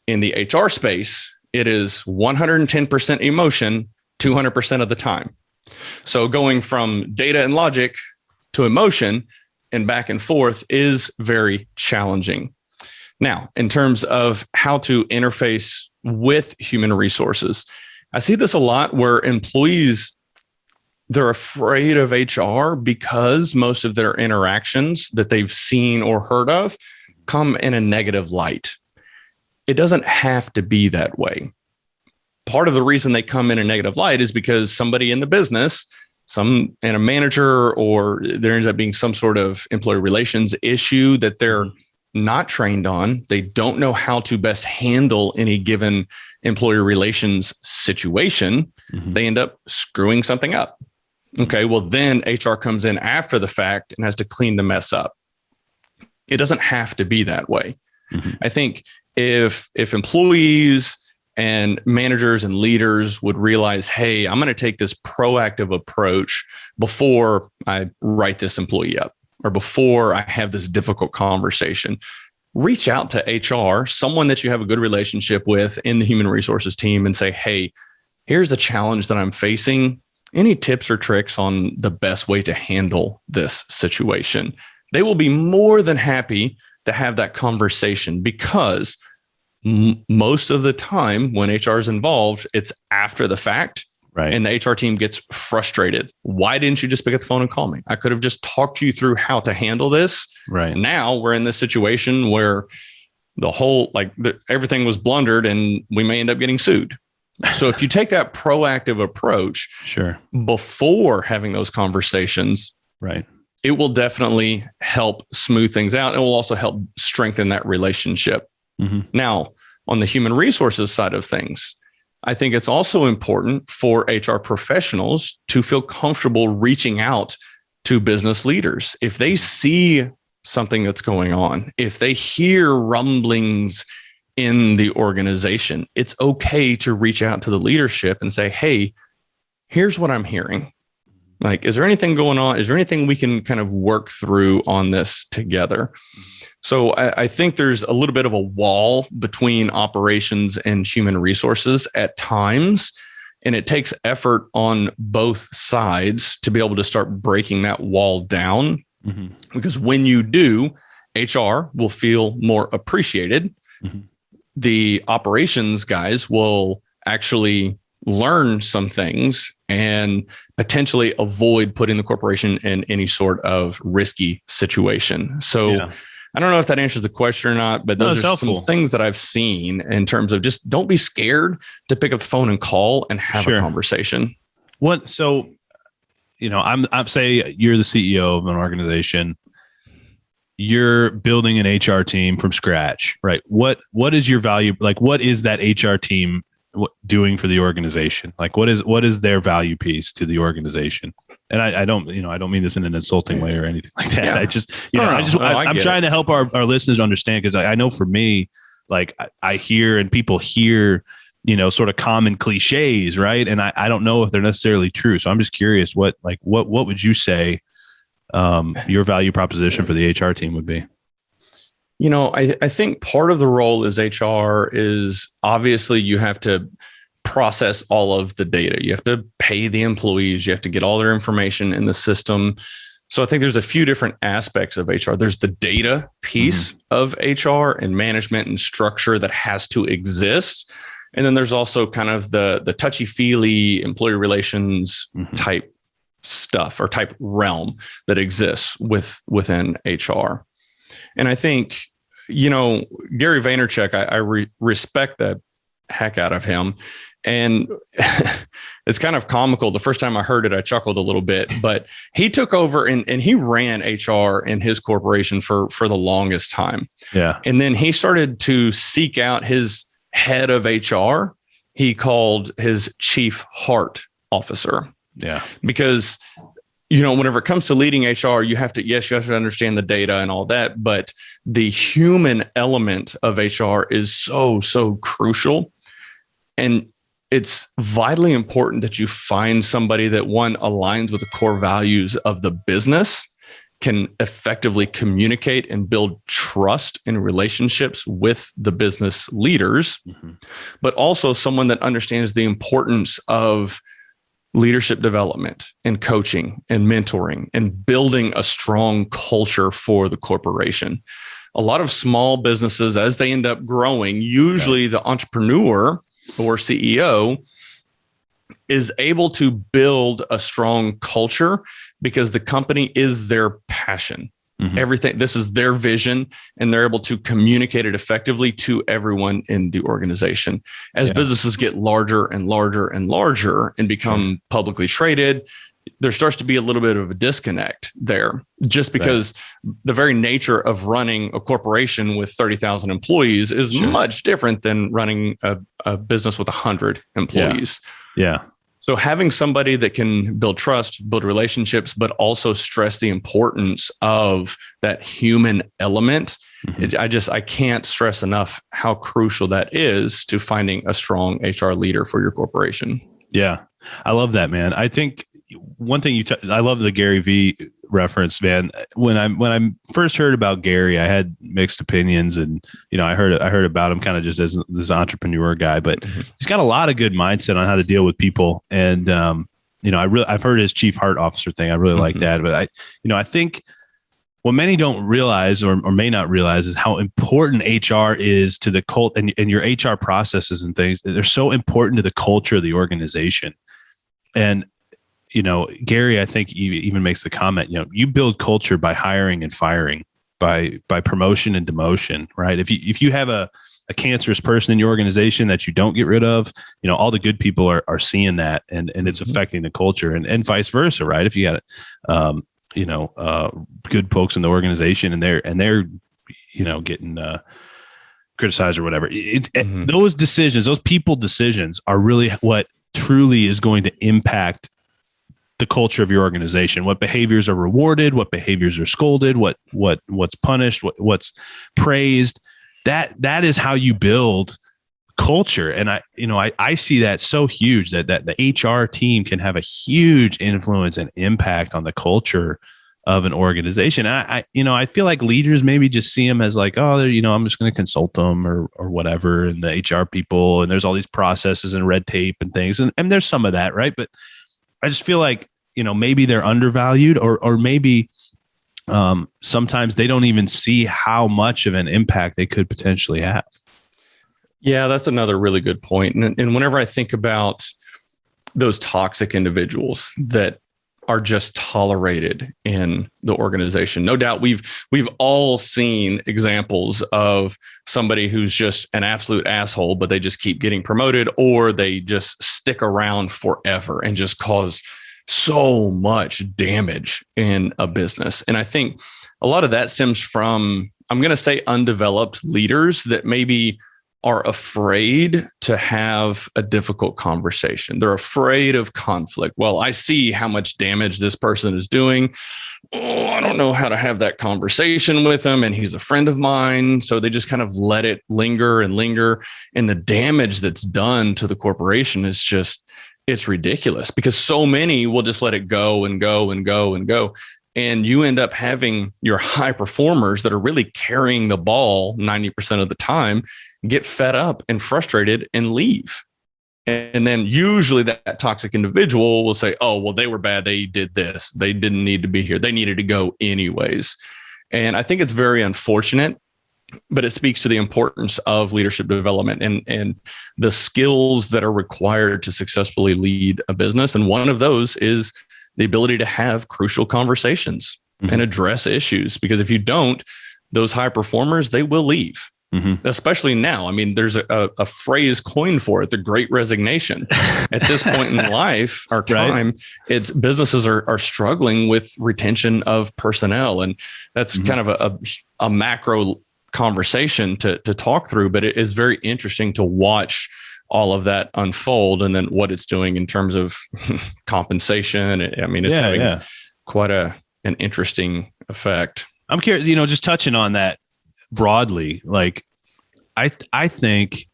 In the HR space, it is 110% emotion, 200% of the time. So going from data and logic to emotion and back and forth is very challenging. Now, in terms of how to interface with human resources, I see this a lot where employees, they're afraid of HR because most of their interactions that they've seen or heard of come in a negative light. It doesn't have to be that way. Part of the reason they come in a negative light is because somebody in the business, and a manager, or there ends up being some sort of employee relations issue that they're not trained on. They don't know how to best handle any given employee relations situation. Mm-hmm. They end up screwing something up. Okay, well, then HR comes in after the fact and has to clean the mess up. It doesn't have to be that way. Mm-hmm. I think if employees and managers and leaders would realize, hey, I'm going to take this proactive approach before I write this employee up or before I have this difficult conversation. Reach out to HR, someone that you have a good relationship with in the human resources team, and say, hey, here's the challenge that I'm facing. Any tips or tricks on the best way to handle this situation? They will be more than happy to have that conversation, because most of the time when HR is involved, it's after the fact. Right. And the HR team gets frustrated. Why didn't you just pick up the phone and call me? I could have just talked you through how to handle this. Right. And now we're in this situation where everything was blundered and we may end up getting sued. So if you take that proactive approach, sure, before having those conversations, right, it will definitely help smooth things out. It will also help strengthen that relationship. Mm-hmm. Now, on the human resources side of things, I think it's also important for HR professionals to feel comfortable reaching out to business leaders. If they see something that's going on, if they hear rumblings in the organization, it's okay to reach out to the leadership and say, hey, here's what I'm hearing. Like, is there anything going on? Is there anything we can kind of work through on this together? So I think there's a little bit of a wall between operations and human resources at times. And it takes effort on both sides to be able to start breaking that wall down. Mm-hmm. Because when you do, HR will feel more appreciated. Mm-hmm. The operations guys will actually learn some things and potentially avoid putting the corporation in any sort of risky situation. So I don't know if that answers the question or not, but those are some things that I've seen in terms of just don't be scared to pick up the phone and call and have a conversation. So, I'm say you're the CEO of an organization. You're building an HR team from scratch, right? What is your value? Like, what is that HR team doing for the organization? Like, what is their value piece to the organization? And I don't mean this in an insulting way or anything like that. Yeah. I'm trying to help our listeners understand, because I know for me, like I hear and people hear, sort of common cliches, right? And I don't know if they're necessarily true. So I'm just curious, what would you say your value proposition for the HR team would be? I think part of the role as HR is obviously you have to process all of the data. You have to pay the employees. You have to get all their information in the system. So I think there's a few different aspects of HR. There's the data piece of HR and management and structure that has to exist. And then there's also kind of the touchy-feely employee relations type stuff or type realm that exists within HR. And I think, Gary Vaynerchuk, I respect the heck out of him. And it's kind of comical. The first time I heard it, I chuckled a little bit, but he took over and he ran HR in his corporation for the longest time. Yeah. And then he started to seek out his head of HR. He called his chief heart officer. Yeah. Because whenever it comes to leading HR, you have to understand the data and all that, but the human element of HR is so crucial. And it's vitally important that you find somebody that, one, aligns with the core values of the business, can effectively communicate and build trust and relationships with the business leaders, but also someone that understands the importance of leadership development and coaching and mentoring and building a strong culture for the corporation. A lot of small businesses, as they end up growing, usually the entrepreneur or CEO is able to build a strong culture because the company is their passion. Everything, this is their vision, and they're able to communicate it effectively to everyone in the organization. As businesses get larger and larger and larger and become publicly traded, there starts to be a little bit of a disconnect there, just because the very nature of running a corporation with 30,000 employees is much different than running a business with 100 employees. Yeah. So having somebody that can build trust, build relationships, but also stress the importance of that human element, I can't stress enough how crucial that is to finding a strong HR leader for your corporation. Yeah, I love that, man. I think one thing I love the Gary V reference, man. When I first heard about Gary, I had mixed opinions, and I heard about him kind of just as this entrepreneur guy, but he's got a lot of good mindset on how to deal with people. And I've heard his chief heart officer thing. I really like that, but I think what many don't realize or may not realize is how important HR is to the cult and your HR processes and things. They're so important to the culture of the organization. And Gary, I think even makes the comment, you build culture by hiring and firing, by promotion and demotion, right? If you have a cancerous person in your organization that you don't get rid of, all the good people are seeing that, and it's affecting the culture, and vice versa, right? If you got good folks in the organization and they're getting criticized or whatever, those decisions, those people decisions are really what truly is going to impact the culture of your organization. What behaviors are rewarded, what behaviors are scolded, what's punished, what's praised. That is how you build culture. And I see that so huge that the HR team can have a huge influence and impact on the culture of an organization. And I feel like leaders maybe just see them as like, oh, I'm just going to consult them or whatever. And the HR people, and there's all these processes and red tape and things. And there's some of that, right? But I just feel like, maybe they're undervalued or maybe sometimes they don't even see how much of an impact they could potentially have. Yeah, that's another really good point. And whenever I think about those toxic individuals that are just tolerated in the organization, no doubt we've all seen examples of somebody who's just an absolute asshole, but they just keep getting promoted, or they just stick around forever and just cause so much damage in a business. And I think a lot of that stems from, I'm going to say, undeveloped leaders that maybe are afraid to have a difficult conversation. They're afraid of conflict. Well, I see how much damage this person is doing. Oh, I don't know how to have that conversation with him, and he's a friend of mine. So they just kind of let it linger and linger. And the damage that's done to the corporation is just, it's ridiculous, because so many will just let it go and go and go and go. And you end up having your high performers that are really carrying the ball 90% of the time get fed up and frustrated and leave. And then usually that toxic individual will say, oh, well, they were bad. They did this. They didn't need to be here. They needed to go anyways. And I think it's very unfortunate, but it speaks to the importance of leadership development and the skills that are required to successfully lead a business. And one of those is the ability to have crucial conversations and address issues, because if you don't, those high performers, they will leave. Especially now. I mean, there's a phrase coined for it, the great resignation. At this point in life, our time, right, it's businesses are struggling with retention of personnel. And that's kind of a macro conversation to talk through, but it is very interesting to watch all of that unfold and then what it's doing in terms of compensation. I mean, it's having quite an interesting effect. I'm curious, just touching on that broadly, like I think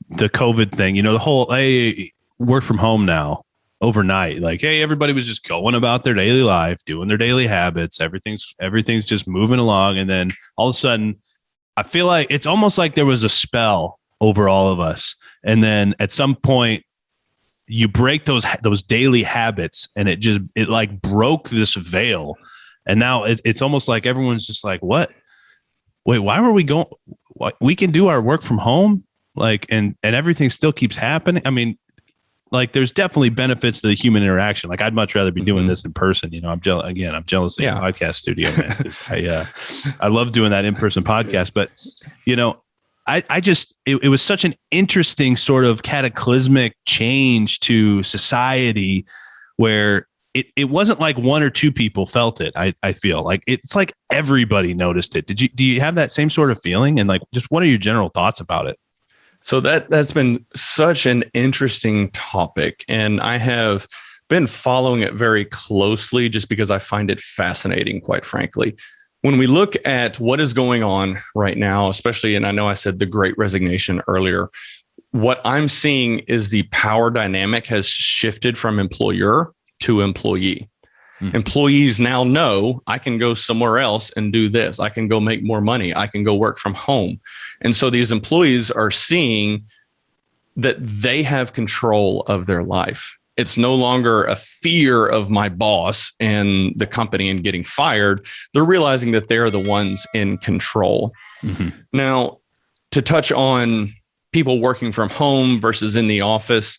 the COVID thing, the whole, hey, work from home now overnight, like, hey, everybody was just going about their daily life, doing their daily habits. Everything's just moving along. And then all of a sudden, I feel like it's almost like there was a spell over all of us. And then at some point you break those daily habits, and it like broke this veil. And now it's almost like everyone's just like, what? Wait, why were we going? We can do our work from home, like, and everything still keeps happening. I mean, like, there's definitely benefits to the human interaction. Like, I'd much rather be doing this in person. I'm jealous. Again, I'm jealous of the podcast studio, man. I love doing that in-person podcast, but I just, it was such an interesting sort of cataclysmic change to society where it wasn't like one or two people felt it. I feel like it's like everybody noticed it. Do you have that same sort of feeling? And like, just what are your general thoughts about it? So that's been such an interesting topic, and I have been following it very closely just because I find it fascinating, quite frankly. When we look at what is going on right now, especially, and I know I said the great resignation earlier, what I'm seeing is the power dynamic has shifted from employer to employee. Employees now know I can go somewhere else and do this. I can go make more money. I can go work from home. And so these employees are seeing that they have control of their life. It's no longer a fear of my boss and the company and getting fired. They're realizing that they're the ones in control. Now, to touch on people working from home versus in the office,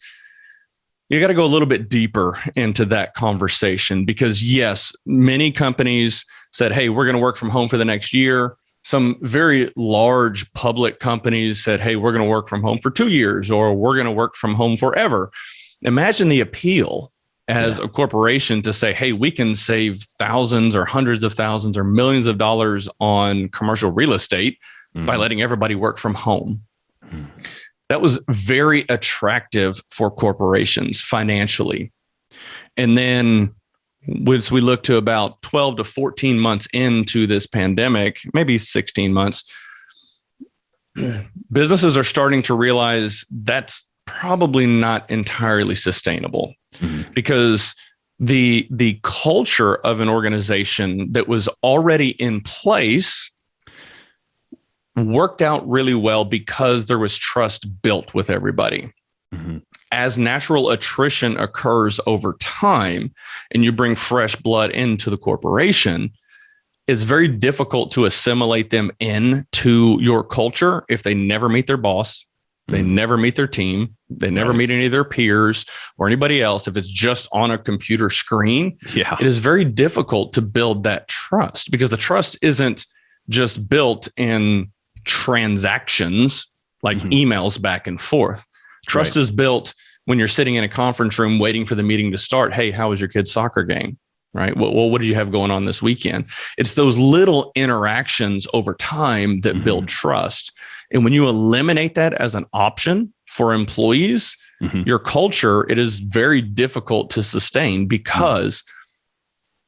you got to go a little bit deeper into that conversation, because yes, many companies said, hey, we're going to work from home for the next year. Some very large public companies said, hey, we're going to work from home for 2 years, or we're going to work from home forever. Imagine the appeal as a corporation to say, hey, we can save thousands or hundreds of thousands or millions of dollars on commercial real estate by letting everybody work from home. That was very attractive for corporations financially. And then once we look to about 12 to 14 months into this pandemic, maybe 16 months, businesses are starting to realize that's probably not entirely sustainable, because the culture of an organization that was already in place worked out really well because there was trust built with everybody. As natural attrition occurs over time and you bring fresh blood into the corporation, it's very difficult to assimilate them into your culture if they never meet their boss, they never meet their team, they never meet any of their peers or anybody else. If it's just on a computer screen, it is very difficult to build that trust, because the trust isn't just built in transactions like emails back and forth. Trust is built when you're sitting in a conference room waiting for the meeting to start. Hey, how was your kid's soccer game? Right? Well, what do you have going on this weekend? It's those little interactions over time that build trust. And when you eliminate that as an option for employees, your culture, it is very difficult to sustain, because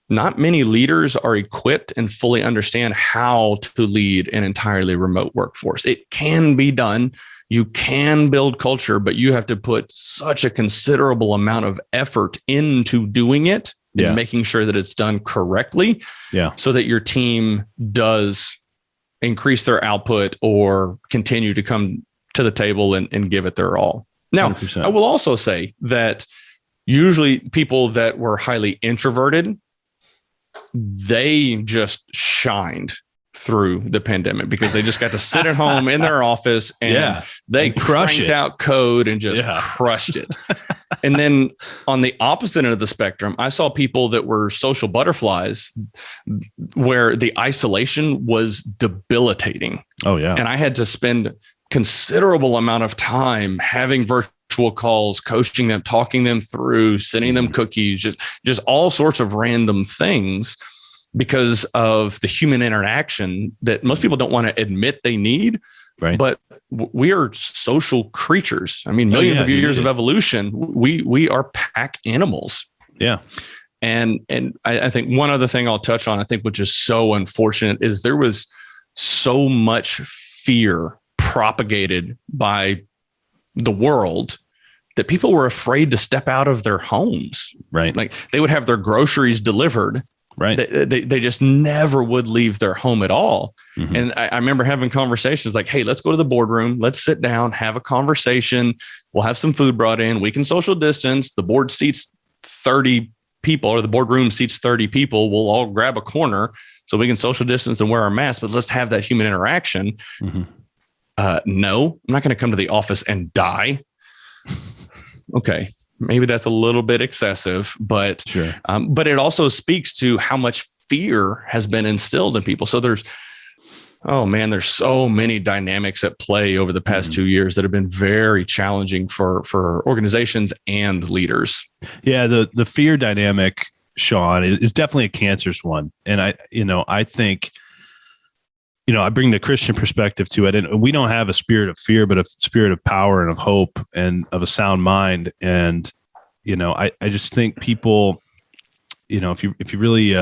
not many leaders are equipped and fully understand how to lead an entirely remote workforce. It can be done. You can build culture, but you have to put such a considerable amount of effort into doing it and making sure that it's done correctly, so that your team does increase their output or continue to come to the table and give it their all. Now, 100%. I will also say that usually people that were highly introverted, they just shined through the pandemic because they just got to sit at home in their office and they cranked out code and just crushed it. And then on the opposite end of the spectrum, I saw people that were social butterflies where the isolation was debilitating. Oh, yeah. And I had to spend considerable amount of time having virtual calls, coaching them, talking them through, sending them cookies, just all sorts of random things, because of the human interaction that most people don't want to admit they need. Right. But we are social creatures. I mean, millions of years of evolution, we are pack animals. Yeah. And I think one other thing I'll touch on, I think, which is so unfortunate, is there was so much fear propagated by the world that people were afraid to step out of their homes. Right. Like they would have their groceries delivered. Right. They just never would leave their home at all. And I remember having conversations like, hey, let's go to the boardroom. Let's sit down, have a conversation. We'll have some food brought in. We can social distance. The board seats 30 people, or the boardroom seats 30 people. We'll all grab a corner so we can social distance and wear our masks, but let's have that human interaction. No, I'm not going to come to the office and die. Okay. Maybe that's a little bit excessive, but but it also speaks to how much fear has been instilled in people. So there's so many dynamics at play over the past 2 years that have been very challenging for organizations and leaders. Yeah, the fear dynamic, Sean, is definitely a cancerous one, and I think, I bring the Christian perspective to it, and we don't have a spirit of fear, but a spirit of power and of hope and of a sound mind. And, I just think people, if you really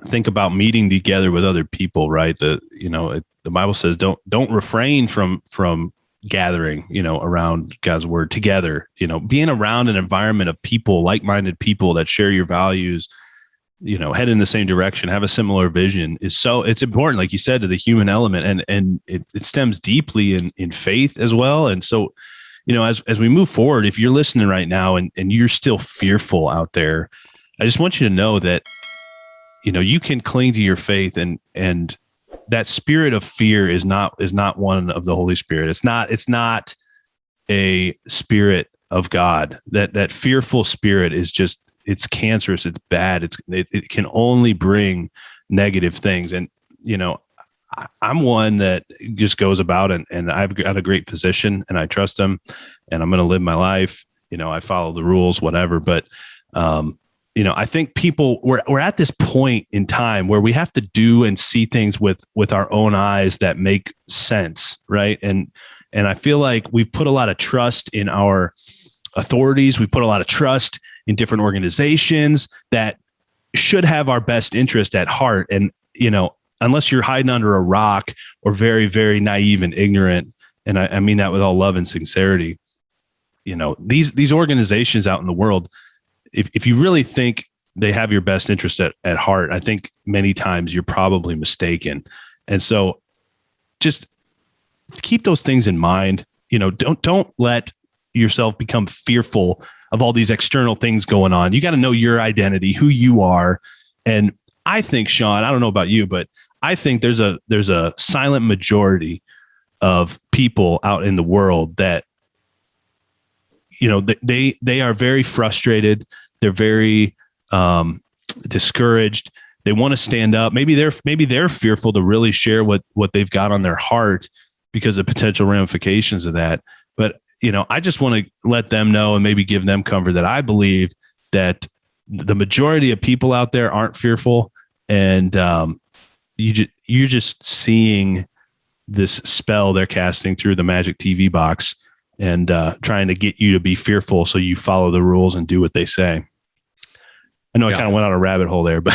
think about meeting together with other people, right? The Bible says, don't refrain from gathering, around God's word together, being around an environment of people, like-minded people that share your values, head in the same direction, have a similar vision it's important, like you said, to the human element, and it stems deeply in faith as well. And so, as we move forward, if you're listening right now and you're still fearful out there, I just want you to know that, you can cling to your faith, and that spirit of fear is not one of the Holy Spirit. It's not a spirit of God. That fearful spirit is just, it's cancerous. It's bad. It can only bring negative things. And, I'm one that just goes about and I've got a great physician and I trust him and I'm going to live my life. I follow the rules, whatever. But, I think people we're at this point in time where we have to do and see things with our own eyes that make sense. Right. And I feel like we've put a lot of trust in our authorities. We've put a lot of trust in different organizations that should have our best interest at heart. And, unless you're hiding under a rock or very, very naive and ignorant, and I mean that with all love and sincerity, these organizations out in the world, if you really think they have your best interest at heart, I think many times you're probably mistaken. And so just keep those things in mind. Don't let yourself become fearful of all these external things going on. You got to know your identity, who you are. And I think, Sean, I don't know about you, but I think there's a silent majority of people out in the world that, they are very frustrated. They're very discouraged. They want to stand up. Maybe they're fearful to really share what they've got on their heart because of potential ramifications of that. But I just want to let them know and maybe give them comfort that I believe that the majority of people out there aren't fearful, and you're just seeing this spell they're casting through the magic TV box and trying to get you to be fearful so you follow the rules and do what they say. I know I kind of went on a rabbit hole there, but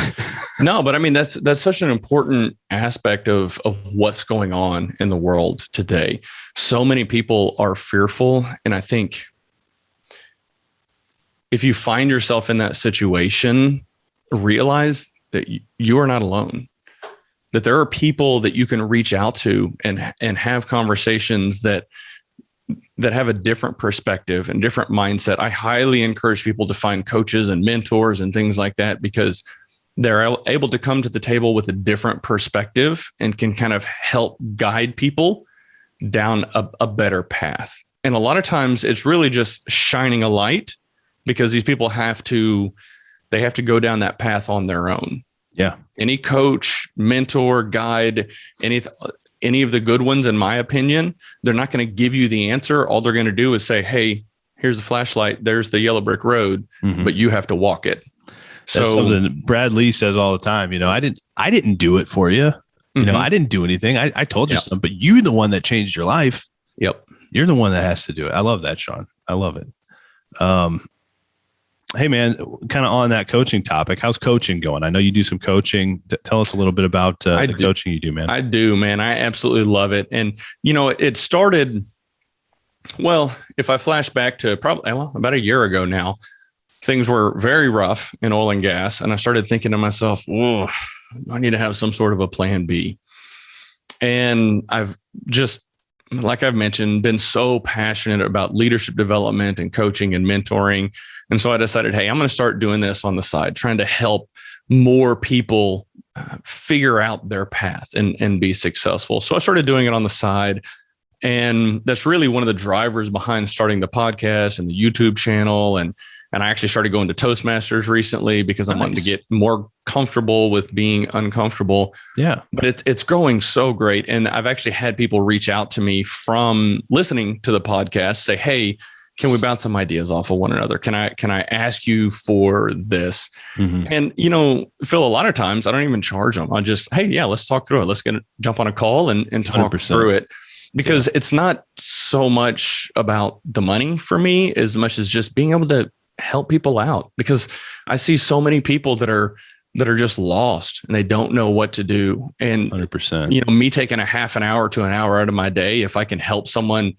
no, but I mean, that's such an important aspect of what's going on in the world today. So many people are fearful. And I think if you find yourself in that situation, realize that you are not alone, that there are people that you can reach out to and have conversations that have a different perspective and different mindset. I highly encourage people to find coaches and mentors and things like that, because they're able to come to the table with a different perspective and can kind of help guide people down a better path. And a lot of times it's really just shining a light, because these people have to go down that path on their own. Yeah. Any coach, mentor, guide, any of the good ones, in my opinion, they're not going to give you the answer. All they're going to do is say, hey, here's the flashlight. There's the yellow brick road, but you have to walk it. That's something Brad Lee says all the time. I didn't do it for you. I didn't do anything. I told you something, but you're the one that changed your life. Yep. You're the one that has to do it. I love that, Sean. I love it. Hey man, kind of on that coaching topic, how's coaching going? I know you do some coaching. Tell us a little bit about the coaching you do, man. I do, man. I absolutely love it. And, it started, well, if I flash back to probably about a year ago now, things were very rough in oil and gas. And I started thinking to myself, oh, I need to have some sort of a plan B. And I've just, like I've mentioned, been so passionate about leadership development and coaching and mentoring. And so I decided, hey, I'm going to start doing this on the side, trying to help more people figure out their path and be successful. So I started doing it on the side. And that's really one of the drivers behind starting the podcast and the YouTube channel. And I actually started going to Toastmasters recently because I'm wanting to get more comfortable with being uncomfortable. Yeah. But it's going so great. And I've actually had people reach out to me from listening to the podcast, say, hey, can we bounce some ideas off of one another? Can I ask you for this? Mm-hmm. And, Phil, a lot of times I don't even charge them. I just, hey, yeah, let's talk through it. Let's jump on a call and talk 100%. Through it. Because it's not so much about the money for me as much as just being able to help people out, because I see so many people that are just lost and they don't know what to do. And 100%, me taking a half an hour to an hour out of my day, if I can help someone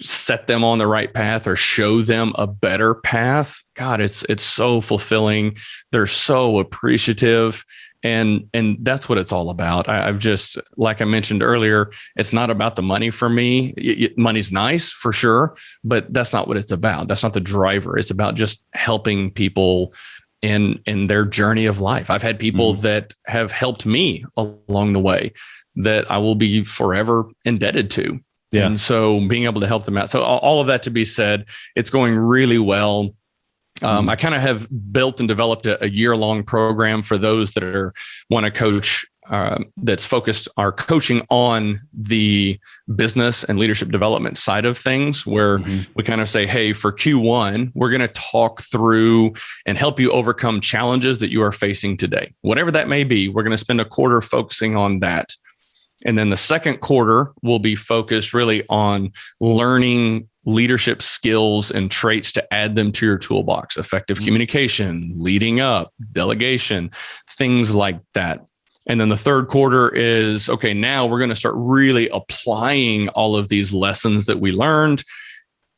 set them on the right path or show them a better path, God, it's so fulfilling. They're so appreciative. And that's what it's all about. I've just, like I mentioned earlier, it's not about the money for me. Money's nice for sure, but that's not what it's about. That's not the driver. It's about just helping people in their journey of life. I've had people that have helped me along the way that I will be forever indebted to. Yeah. And so being able to help them out. So all of that to be said, it's going really well. I kind of have built and developed a year-long program for those that want to coach, that's focused our coaching on the business and leadership development side of things, where we kind of say, hey, for Q1, we're going to talk through and help you overcome challenges that you are facing today. Whatever that may be, we're going to spend a quarter focusing on that. And then the second quarter will be focused really on learning leadership skills and traits to add them to your toolbox: effective communication, leading up, delegation, things like that. And then the third quarter is, okay, now we're going to start really applying all of these lessons that we learned.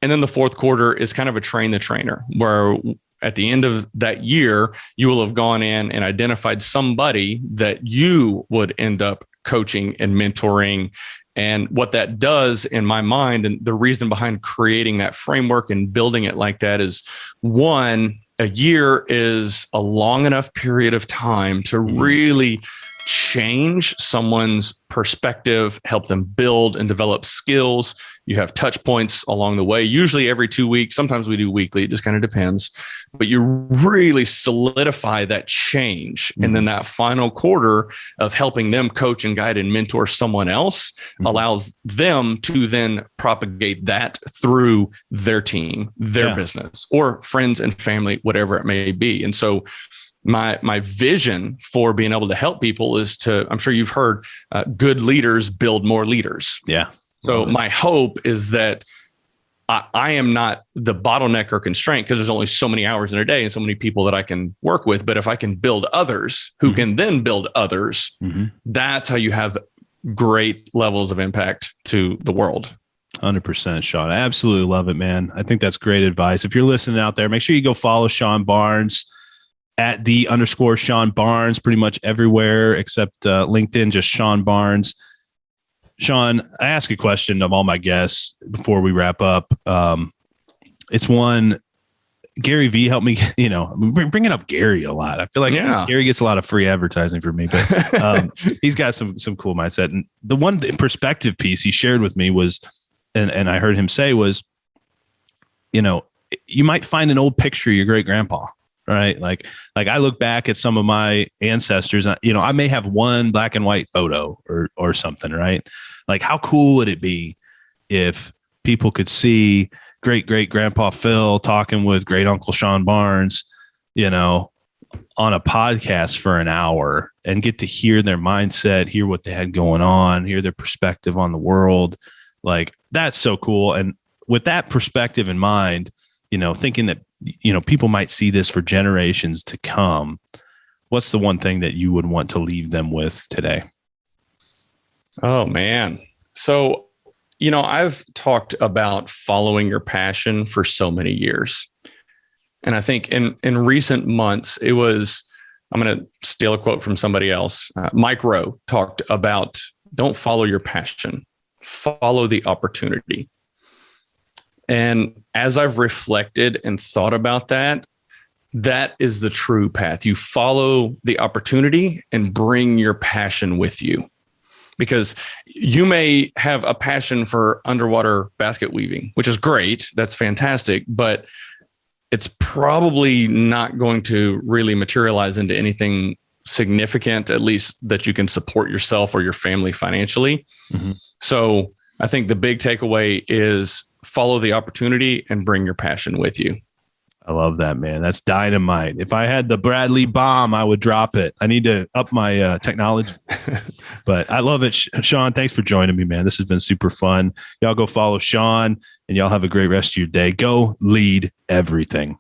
And then the fourth quarter is kind of a train the trainer, where at the end of that year, you will have gone in and identified somebody that you would end up coaching and mentoring. And what that does in my mind, and the reason behind creating that framework and building it like that is, one, a year is a long enough period of time to really change someone's perspective, help them build and develop skills. You have touch points along the way, usually every 2 weeks. Sometimes we do weekly. It just kind of depends. But you really solidify that change. And then that final quarter of helping them coach and guide and mentor someone else allows them to then propagate that through their team, their business, or friends and family, whatever it may be. And so my vision for being able to help people is to, I'm sure you've heard, good leaders build more leaders. Yeah. So my hope is that I am not the bottleneck or constraint, because there's only so many hours in a day and so many people that I can work with. But if I can build others who can then build others, that's how you have great levels of impact to the world. 100%, Sean. I absolutely love it, man. I think that's great advice. If you're listening out there, make sure you go follow Sean Barnes at @_Sean Barnes, pretty much everywhere except LinkedIn, just Sean Barnes. Sean, I ask a question of all my guests before we wrap up. It's one, Gary V helped me, bringing up Gary a lot. I feel like Gary gets a lot of free advertising for me, but he's got some cool mindset. And the one perspective piece he shared with me was, and I heard him say was, you might find an old picture of your great grandpa. Right. Like I look back at some of my ancestors, I may have one black and white photo or something, right? Like, how cool would it be if people could see great grandpa Phil talking with great uncle Sean Barnes, on a podcast for an hour and get to hear their mindset, hear what they had going on, hear their perspective on the world. Like, that's so cool. And with that perspective in mind, thinking that, people might see this for generations to come, what's the one thing that you would want to leave them with today? Oh, man. So, I've talked about following your passion for so many years. And I think in recent months, I'm going to steal a quote from somebody else. Mike Rowe talked about, don't follow your passion, follow the opportunity. And as I've reflected and thought about that, that is the true path. You follow the opportunity and bring your passion with you, because you may have a passion for underwater basket weaving, which is great. That's fantastic. But it's probably not going to really materialize into anything significant, at least that you can support yourself or your family financially. So I think the big takeaway is follow the opportunity and bring your passion with you. I love that, man. That's dynamite. If I had the Bradley bomb, I would drop it. I need to up my technology, but I love it. Sean, thanks for joining me, man. This has been super fun. Y'all go follow Sean and y'all have a great rest of your day. Go lead everything.